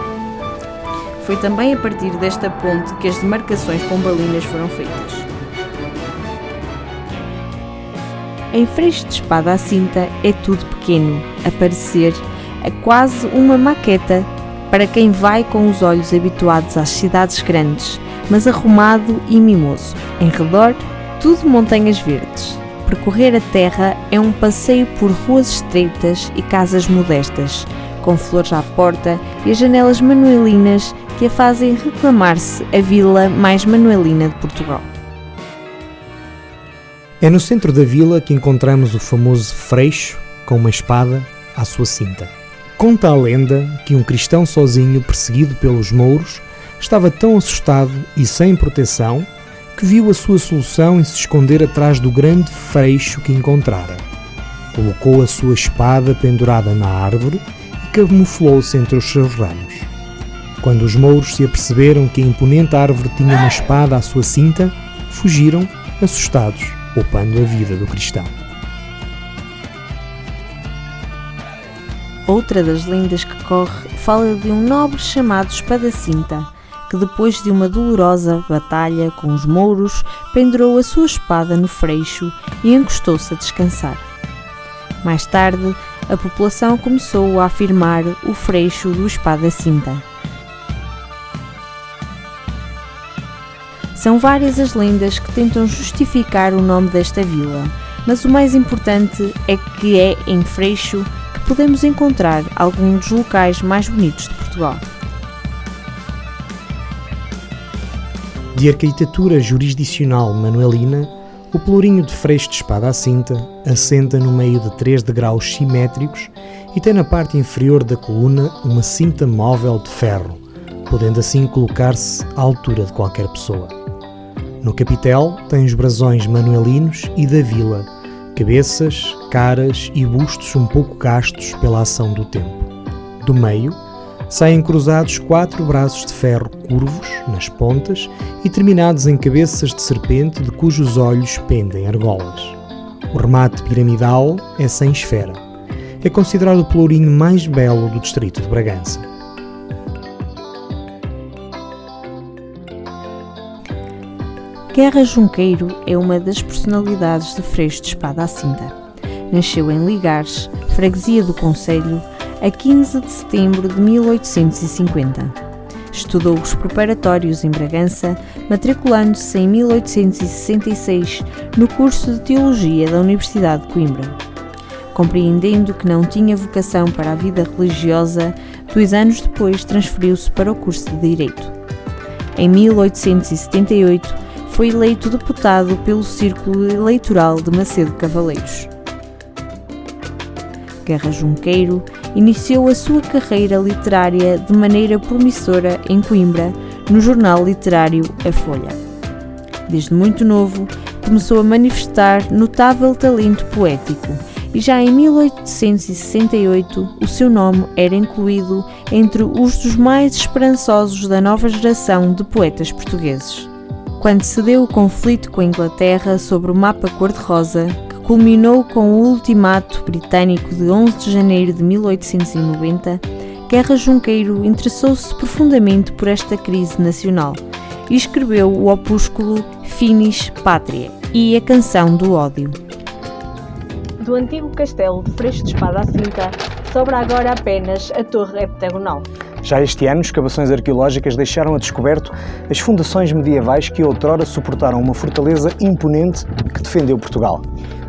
Foi também a partir desta ponte que as demarcações pombalinas foram feitas. Em Freixo de Espada à Cinta é tudo pequeno, a parecer a quase uma maqueta para quem vai com os olhos habituados às cidades grandes, mas arrumado e mimoso. Em redor, tudo montanhas verdes. Percorrer a terra é um passeio por ruas estreitas e casas modestas, com flores à porta e as janelas manuelinas que a fazem reclamar-se a vila mais manuelina de Portugal. É no centro da vila que encontramos o famoso Freixo com uma espada à sua cinta. Conta a lenda que um cristão sozinho, perseguido pelos mouros, estava tão assustado e sem proteção que viu a sua solução em se esconder atrás do grande freixo que encontrara. Colocou a sua espada pendurada na árvore e camuflou-se entre os seus ramos. Quando os mouros se aperceberam que a imponente árvore tinha uma espada à sua cinta, fugiram, assustados, poupando a vida do cristão. Outra das lendas que corre fala de um nobre chamado Espada-Cinta, que depois de uma dolorosa batalha com os mouros, pendurou a sua espada no freixo e encostou-se a descansar. Mais tarde, a população começou a afirmar o freixo do Espada-Cinta. São várias as lendas que tentam justificar o nome desta vila, mas o mais importante é que é em Freixo que podemos encontrar alguns dos locais mais bonitos de Portugal. De arquitetura jurisdicional manuelina, o pelourinho de Freixo de Espada à Cinta assenta no meio de 3 degraus simétricos e tem na parte inferior da coluna uma cinta móvel de ferro, podendo assim colocar-se à altura de qualquer pessoa. No capitel tem os brasões manuelinos e da vila, cabeças, caras e bustos um pouco gastos pela ação do tempo. Do meio, saem cruzados 4 braços de ferro curvos nas pontas e terminados em cabeças de serpente de cujos olhos pendem argolas. O remate piramidal é sem esfera. É considerado o pelourinho mais belo do distrito de Bragança. Guerra Junqueiro é uma das personalidades de Freixo de Espada à Cinta. Nasceu em Ligares, freguesia do concelho, a 15 de setembro de 1850. Estudou os preparatórios em Bragança, matriculando-se em 1866 no curso de Teologia da Universidade de Coimbra. Compreendendo que não tinha vocação para a vida religiosa, 2 anos depois transferiu-se para o curso de Direito. Em 1878, foi eleito deputado pelo Círculo Eleitoral de Macedo Cavaleiros. Guerra Junqueiro iniciou a sua carreira literária de maneira promissora em Coimbra, no jornal literário A Folha. Desde muito novo, começou a manifestar notável talento poético e já em 1868 o seu nome era incluído entre os dos mais esperançosos da nova geração de poetas portugueses. Quando se deu o conflito com a Inglaterra sobre o mapa cor-de-rosa, que culminou com o ultimato britânico de 11 de janeiro de 1890, Guerra Junqueiro interessou-se profundamente por esta crise nacional e escreveu o opúsculo Finis Patriae e a Canção do Ódio. Do antigo castelo de Freixo de Espada à Cinta, sobra agora apenas a torre heptagonal. Já este ano, escavações arqueológicas deixaram a descoberto as fundações medievais que outrora suportaram uma fortaleza imponente que defendeu Portugal.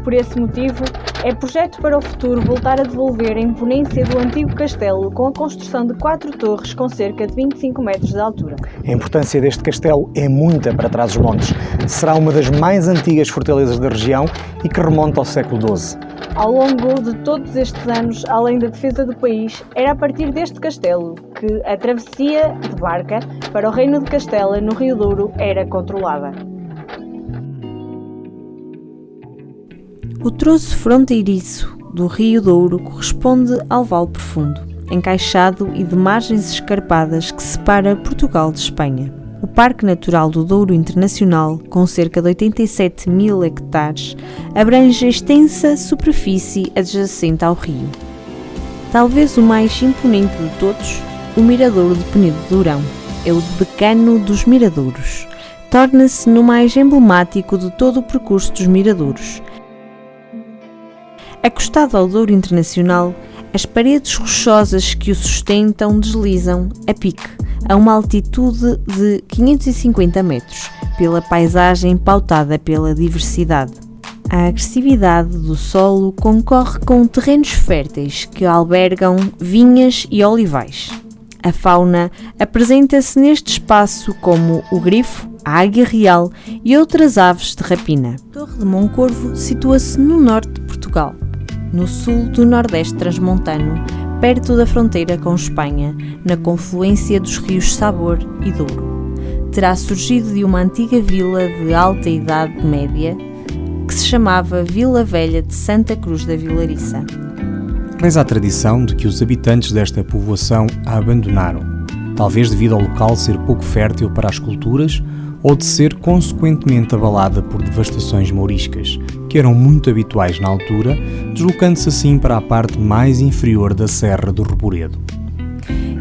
Por esse motivo, é projeto para o futuro voltar a devolver a imponência do antigo castelo com a construção de 4 torres com cerca de 25 metros de altura. A importância deste castelo é muita para Trás-os-Montes. Será uma das mais antigas fortalezas da região e que remonta ao século XII. Ao longo de todos estes anos, além da defesa do país, era a partir deste castelo que a travessia de barca para o Reino de Castela, no Rio Douro, era controlada. O troço fronteiriço do Rio Douro corresponde ao Vale Profundo, encaixado e de margens escarpadas que separa Portugal de Espanha. O Parque Natural do Douro Internacional, com cerca de 87 mil hectares, abrange a extensa superfície adjacente ao rio. Talvez o mais imponente de todos, o Miradouro de Penedo de Dourão, é o decano dos miradouros. Torna-se no mais emblemático de todo o percurso dos miradouros. Acostado ao Douro Internacional, as paredes rochosas que o sustentam deslizam, a pique, a uma altitude de 550 metros, pela paisagem pautada pela diversidade. A agressividade do solo concorre com terrenos férteis que albergam vinhas e olivais. A fauna apresenta-se neste espaço como o grifo, a águia real e outras aves de rapina. Torre de Moncorvo situa-se no norte de Portugal, no sul do Nordeste transmontano, perto da fronteira com Espanha, na confluência dos rios Sabor e Douro. Terá surgido de uma antiga vila de alta idade média, que se chamava Vila Velha de Santa Cruz da Vilariça. Reza a tradição de que os habitantes desta povoação a abandonaram, talvez devido ao local ser pouco fértil para as culturas ou de ser consequentemente abalada por devastações mouriscas, que eram muito habituais na altura, deslocando-se assim para a parte mais inferior da Serra do Reboredo.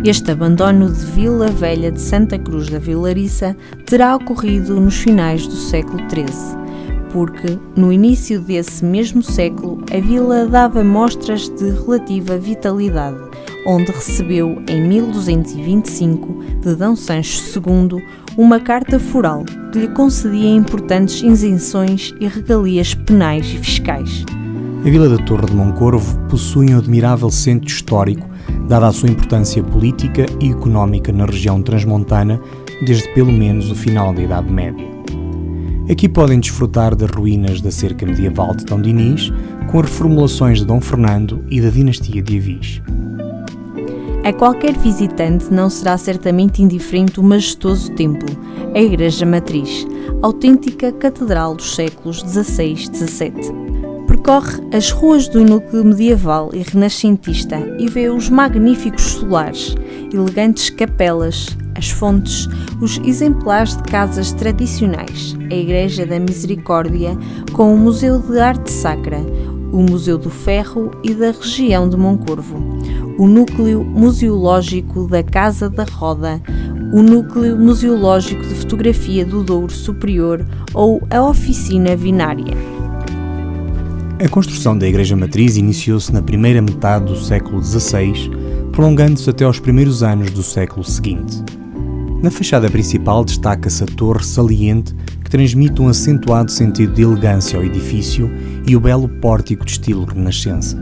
Este abandono de Vila Velha de Santa Cruz da Vilariça terá ocorrido nos finais do século XIII, porque, no início desse mesmo século, a vila dava mostras de relativa vitalidade, onde recebeu, em 1225, de D. Sancho II, uma carta foral que lhe concedia importantes isenções e regalias penais e fiscais. A vila da Torre de Moncorvo possui um admirável centro histórico, dada a sua importância política e económica na região transmontana desde pelo menos o final da Idade Média. Aqui podem desfrutar das ruínas da cerca medieval de Dom Dinis, com reformulações de Dom Fernando e da dinastia de Avis. A qualquer visitante não será certamente indiferente o majestoso templo, a Igreja Matriz, autêntica catedral dos séculos XVI e XVII. Percorre as ruas do núcleo medieval e renascentista e vê os magníficos solares, elegantes capelas, as fontes, os exemplares de casas tradicionais, a Igreja da Misericórdia com o Museu de Arte Sacra, o Museu do Ferro e da região de Moncorvo, o Núcleo Museológico da Casa da Roda, o Núcleo Museológico de Fotografia do Douro Superior ou a Oficina Vinária. A construção da Igreja Matriz iniciou-se na primeira metade do século XVI, prolongando-se até aos primeiros anos do século seguinte. Na fachada principal destaca-se a torre saliente que transmite um acentuado sentido de elegância ao edifício e o belo pórtico de estilo renascença.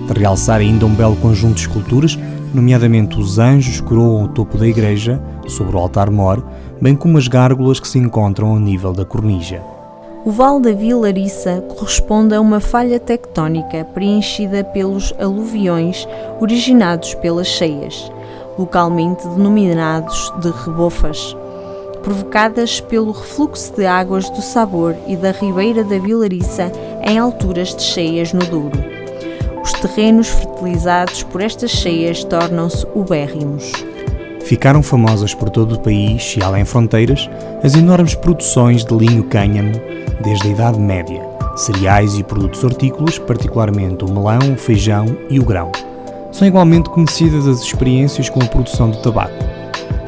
De realçar ainda um belo conjunto de esculturas, nomeadamente os anjos que coroam o topo da igreja, sobre o altar-mor, bem como as gárgulas que se encontram ao nível da cornija. O Vale da Vilariça corresponde a uma falha tectónica preenchida pelos aluviões originados pelas cheias, localmente denominados de rebofas, provocadas pelo refluxo de águas do Sabor e da Ribeira da Vilariça em alturas de cheias no Douro. Os terrenos fertilizados por estas cheias tornam-se ubérrimos. Ficaram famosas por todo o país e além fronteiras as enormes produções de linho cânhamo desde a Idade Média, cereais e produtos hortícolas, particularmente o melão, o feijão e o grão. São igualmente conhecidas as experiências com a produção de tabaco.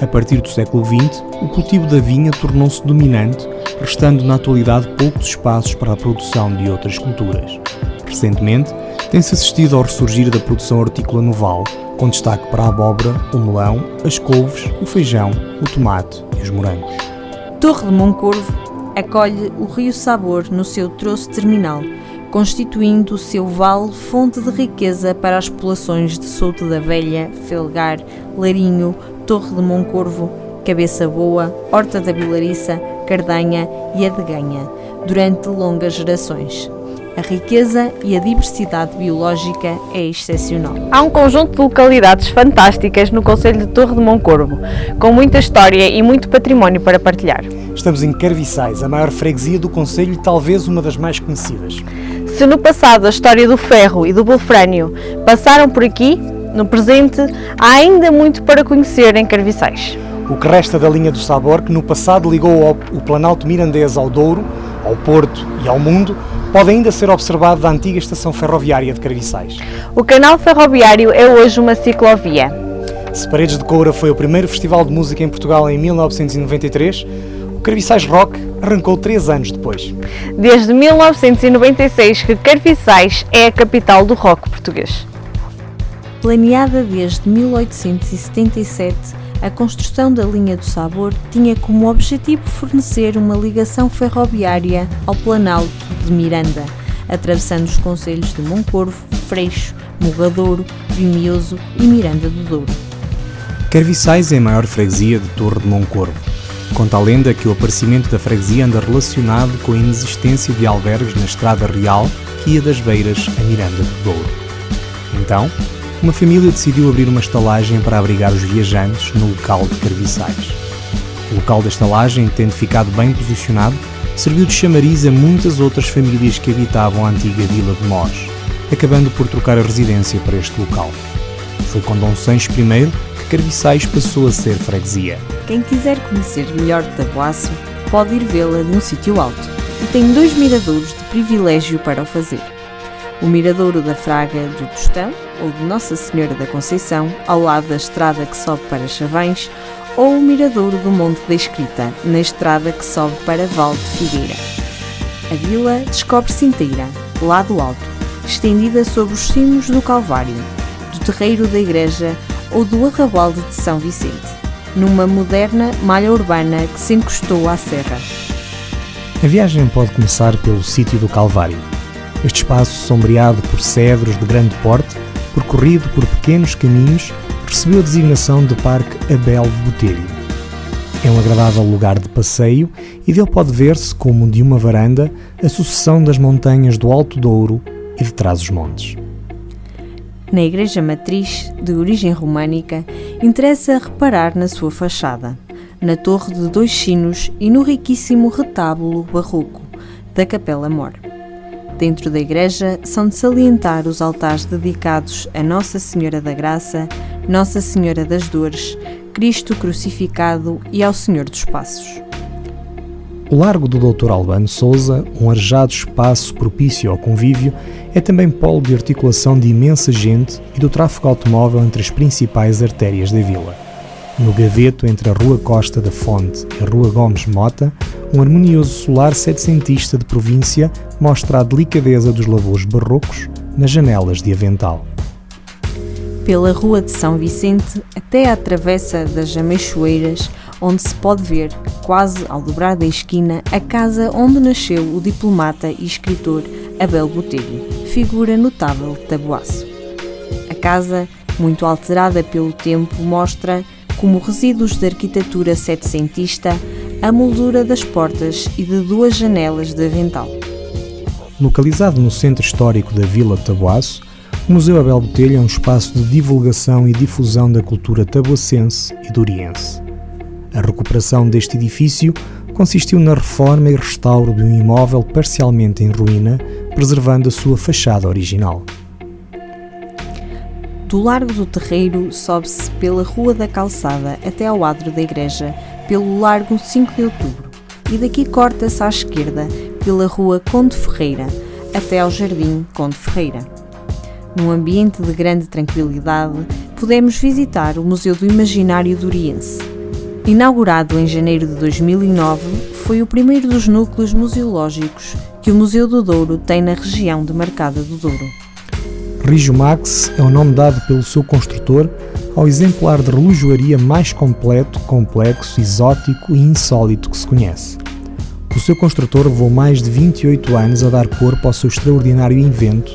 A partir do século XX, o cultivo da vinha tornou-se dominante, restando na atualidade poucos espaços para a produção de outras culturas. Recentemente, tem-se assistido ao ressurgir da produção hortícola no Vale, com destaque para a abóbora, o melão, as couves, o feijão, o tomate e os morangos. Torre de Moncorvo acolhe o Rio Sabor no seu troço terminal, constituindo o seu vale fonte de riqueza para as populações de Souto da Velha, Felgar, Larinho, Torre de Moncorvo, Cabeça Boa, Horta da Vilariça, Cardanha e Adeganha, durante longas gerações. A riqueza e a diversidade biológica é excepcional. Há um conjunto de localidades fantásticas no concelho de Torre de Moncorvo, com muita história e muito património para partilhar. Estamos em Carviçais, a maior freguesia do concelho e talvez uma das mais conhecidas. Se no passado a história do ferro e do wolfrânio passaram por aqui, no presente há ainda muito para conhecer em Carviçais. O que resta da linha do Sabor, que no passado ligou o Planalto Mirandês ao Douro, ao Porto e ao mundo, pode ainda ser observado da antiga estação ferroviária de Carviçais. O canal ferroviário é hoje uma ciclovia. Se Paredes de Coura foi o primeiro festival de música em Portugal em 1993, o Carviçais Rock arrancou 3 anos depois. Desde 1996 que Carviçais é a capital do rock português. Planeada desde 1877, a construção da linha do Sabor tinha como objetivo fornecer uma ligação ferroviária ao Planalto de Miranda, atravessando os concelhos de Moncorvo, Freixo, Mogadouro, Vimioso e Miranda do Douro. Carviçais é a maior freguesia de Torre de Moncorvo. Conta a lenda que o aparecimento da freguesia anda relacionado com a inexistência de albergues na Estrada Real que ia das Beiras a Miranda do Douro. Então, uma família decidiu abrir uma estalagem para abrigar os viajantes no local de Carviçais. O local da estalagem, tendo ficado bem posicionado, serviu de chamariz a muitas outras famílias que habitavam a antiga Vila de Mós, acabando por trocar a residência para este local. Foi com Dom Sancho I que Carviçais passou a ser freguesia. Quem quiser conhecer melhor de Taboaço pode ir vê-la de um sítio alto e tem 2 miradouros de privilégio para o fazer. O Miradouro da Fraga do Tostão, ou de Nossa Senhora da Conceição, ao lado da estrada que sobe para Chavães, ou o Miradouro do Monte da Escrita, na estrada que sobe para Val de Figueira. A vila descobre-se inteira, lá do alto, estendida sobre os cimos do Calvário, do terreiro da igreja ou do arrabalde de São Vicente, numa moderna malha urbana que se encostou à serra. A viagem pode começar pelo sítio do Calvário. Este espaço, sombreado por cedros de grande porte, percorrido por pequenos caminhos, recebeu a designação de Parque Abel Botelho. É um agradável lugar de passeio e dele pode ver-se, como de uma varanda, a sucessão das montanhas do Alto Douro e de Trás-os-Montes. Na igreja matriz, de origem românica, interessa reparar na sua fachada, na torre de 2 sinos e no riquíssimo retábulo barroco da Capela Mor. Dentro da igreja são de salientar os altares dedicados a Nossa Senhora da Graça, Nossa Senhora das Dores, Cristo crucificado e ao Senhor dos Passos. O Largo do Dr. Albano Sousa, um arejado espaço propício ao convívio, é também polo de articulação de imensa gente e do tráfego automóvel entre as principais artérias da vila. No gaveto entre a Rua Costa da Fonte e a Rua Gomes Mota, um harmonioso solar setecentista de província mostra a delicadeza dos lavouros barrocos nas janelas de avental. Pela Rua de São Vicente até à Travessa das Ameixoeiras, onde se pode ver, quase ao dobrar da esquina, a casa onde nasceu o diplomata e escritor Abel Botelho, figura notável de Taboaço. A casa, muito alterada pelo tempo, mostra, como resíduos de arquitetura setecentista, a moldura das portas e de 2 janelas de avental. Localizado no centro histórico da Vila de Taboaço, o Museu Abel Botelho é um espaço de divulgação e difusão da cultura taboacense e douriense. A recuperação deste edifício consistiu na reforma e restauro de um imóvel parcialmente em ruína, preservando a sua fachada original. Do Largo do Terreiro sobe-se pela Rua da Calçada até ao adro da igreja, pelo Largo 5 de Outubro, e daqui corta-se à esquerda pela Rua Conde Ferreira até ao Jardim Conde Ferreira. Num ambiente de grande tranquilidade, podemos visitar o Museu do Imaginário Douriense. Inaugurado em janeiro de 2009, foi o primeiro dos núcleos museológicos que o Museu do Douro tem na região de Marcada do Douro. Rijo Max é o nome dado pelo seu construtor ao exemplar de relojoaria mais completo, complexo, exótico e insólito que se conhece. O seu construtor levou mais de 28 anos a dar corpo ao seu extraordinário invento,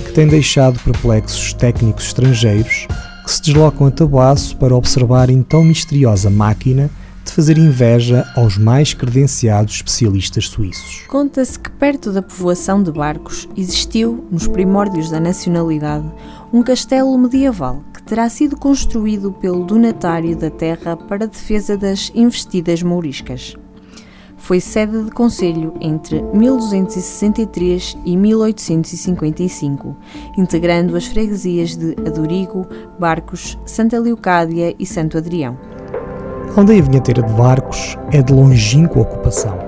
que tem deixado perplexos técnicos estrangeiros que se deslocam a Taboaço para observarem tão misteriosa máquina de fazer inveja aos mais credenciados especialistas suíços. Conta-se que perto da povoação de Barcos existiu, nos primórdios da nacionalidade, um castelo medieval que terá sido construído pelo donatário da terra para a defesa das investidas mouriscas. foi sede de concelho entre 1263 e 1855, integrando as freguesias de Adurigo, Barcos, Santa Leocádia e Santo Adrião. A aldeia vinheteira de Barcos é de longínqua ocupação.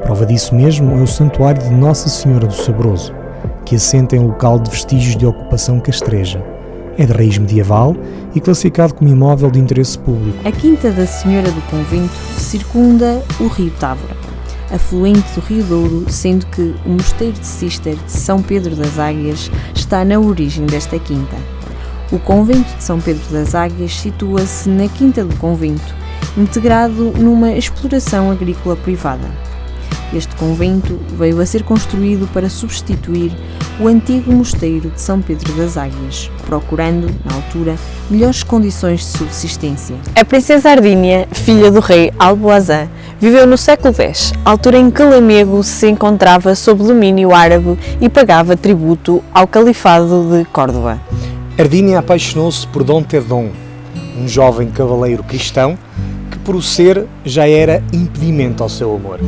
Prova disso mesmo é o Santuário de Nossa Senhora do Sabroso, que assenta em local de vestígios de ocupação castreja. É de raiz medieval e classificado como imóvel de interesse público. A Quinta da Senhora do Convento circunda o rio Távora, afluente do Rio Douro, sendo que o Mosteiro de Cister de São Pedro das Águias está na origem desta quinta. O Convento de São Pedro das Águias situa-se na Quinta do Convento, integrado numa exploração agrícola privada. Este convento veio a ser construído para substituir o antigo mosteiro de São Pedro das Águias, procurando, na altura, melhores condições de subsistência. A princesa Ardínia, filha do rei Alboazã, viveu no século X, altura em que Lamego se encontrava sob domínio árabe e pagava tributo ao califado de Córdoba. Ardínia apaixonou-se por Dom Tedon, um jovem cavaleiro cristão que, por o ser, já era impedimento ao seu amor.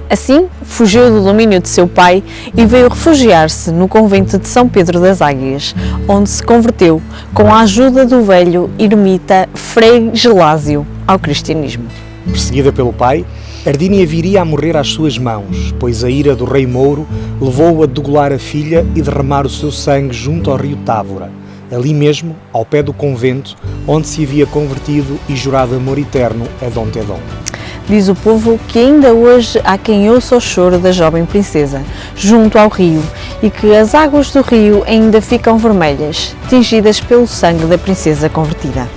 Assim, fugiu do domínio de seu pai e veio refugiar-se no convento de São Pedro das Águias, onde se converteu, com a ajuda do velho ermita Frei Gelásio, ao cristianismo. Perseguida pelo pai, Ardínia viria a morrer às suas mãos, pois a ira do rei Mouro levou-o a degolar a filha e derramar o seu sangue junto ao rio Távora, ali mesmo, ao pé do convento, onde se havia convertido e jurado amor eterno a Dom Tedon. Diz o povo que ainda hoje há quem ouça o choro da jovem princesa, junto ao rio, e que as águas do rio ainda ficam vermelhas, tingidas pelo sangue da princesa convertida.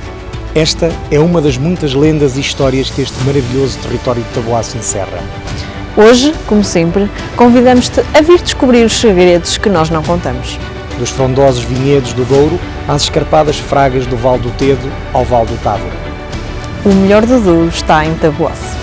Esta é uma das muitas lendas e histórias que este maravilhoso território de Taboaço encerra. Hoje, como sempre, convidamos-te a vir descobrir os segredos que nós não contamos. Dos frondosos vinhedos do Douro às escarpadas fragas do Vale do Tedo ao Vale do Távora. O melhor do Douro está em Taboaço.